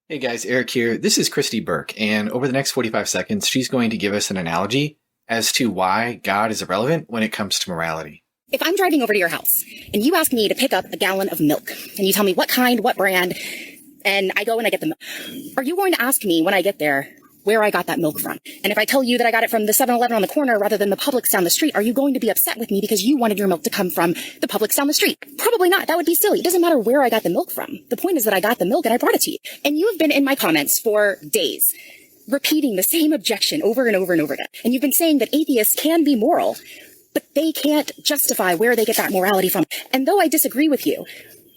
Hey guys, Eric here. This is Kristi Burke, and over the next 45 seconds, she's going to give us an analogy as to why God is irrelevant when it comes to morality. If I'm driving over to your house and you ask me to pick up a gallon of milk and you tell me what kind, what brand, and I go and I get the milk, are you going to ask me when I get there where I got that milk from? And if I tell you that I got it from the 7-Eleven on the corner rather than the Publix down the street, are you going to be upset with me because you wanted your milk to come from the Publix down the street? Probably not. That would be silly. It doesn't matter where I got the milk from. The point is that I got the milk and I brought it to you. And you have been in my comments for days, repeating the same objection over and over and over again. And you've been saying that atheists can be moral, but they can't justify where they get that morality from. And though I disagree with you,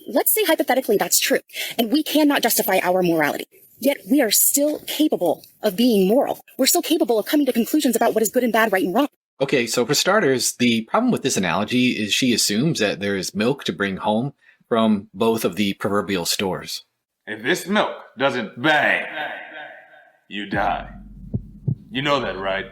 let's say hypothetically that's true, and we cannot justify our morality. Yet we are still capable of being moral. We're still capable of coming to conclusions about what is good and bad, right and wrong. Okay, so for starters, the problem with this analogy is she assumes that there is milk to bring home from both of the proverbial stores. If this milk doesn't bang, you die. You know that, right?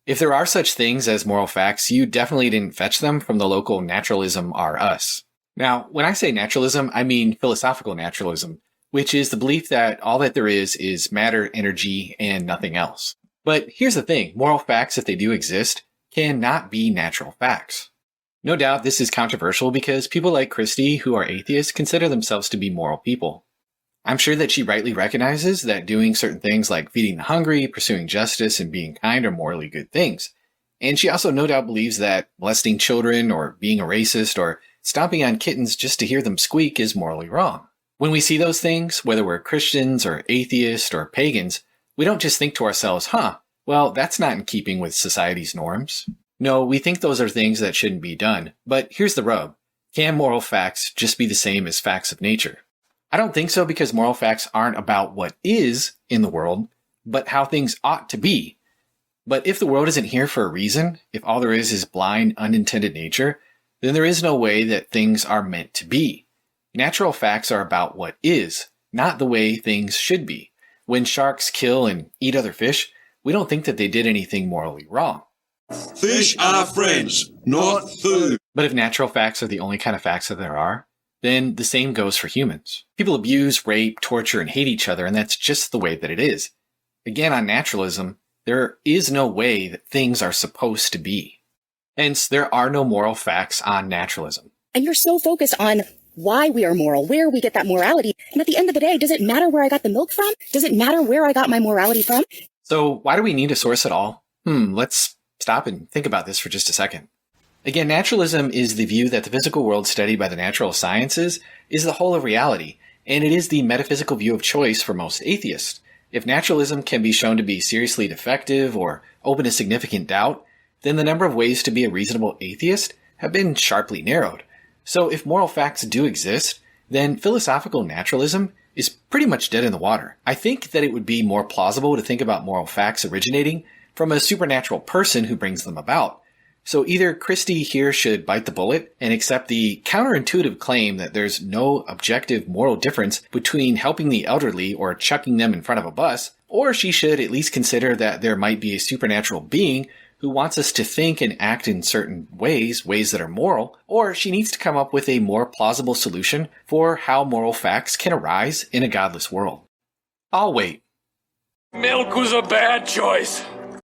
If there are such things as moral facts, you definitely didn't fetch them from the local Naturalism R Us. Now, when I say naturalism, I mean philosophical naturalism, which is the belief that all that there is matter, energy, and nothing else. But here's the thing, moral facts, if they do exist, cannot be natural facts. No doubt this is controversial because people like Kristi, who are atheists, consider themselves to be moral people. I'm sure that she rightly recognizes that doing certain things like feeding the hungry, pursuing justice, and being kind are morally good things. And she also no doubt believes that molesting children or being a racist or stomping on kittens just to hear them squeak is morally wrong. When we see those things, whether we're Christians or atheists or pagans, we don't just think to ourselves, well, that's not in keeping with society's norms. No, we think those are things that shouldn't be done. But here's the rub. Can moral facts just be the same as facts of nature? I don't think so, because moral facts aren't about what is in the world, but how things ought to be. But if the world isn't here for a reason, if all there is blind, unintended nature, then there is no way that things are meant to be. Natural facts are about what is, not the way things should be. When sharks kill and eat other fish, we don't think that they did anything morally wrong. Fish are friends, not food. But if natural facts are the only kind of facts that there are, then the same goes for humans. People abuse, rape, torture, and hate each other, and that's just the way that it is. Again, on naturalism, there is no way that things are supposed to be. Hence, there are no moral facts on naturalism. And you're so focused on why we are moral, where we get that morality. And at the end of the day, does it matter where I got the milk from? Does it matter where I got my morality from? So why do we need a source at all? Let's stop and think about this for just a second. Again, naturalism is the view that the physical world studied by the natural sciences is the whole of reality, and it is the metaphysical view of choice for most atheists. If naturalism can be shown to be seriously defective or open to significant doubt, then the number of ways to be a reasonable atheist have been sharply narrowed. So if moral facts do exist, then philosophical naturalism is pretty much dead in the water. I think that it would be more plausible to think about moral facts originating from a supernatural person who brings them about. So either Kristi here should bite the bullet and accept the counterintuitive claim that there's no objective moral difference between helping the elderly or chucking them in front of a bus, or she should at least consider that there might be a supernatural being who wants us to think and act in certain ways that are moral, or she needs to come up with a more plausible solution for how moral facts can arise in a godless world. I'll wait. Milk was a bad choice.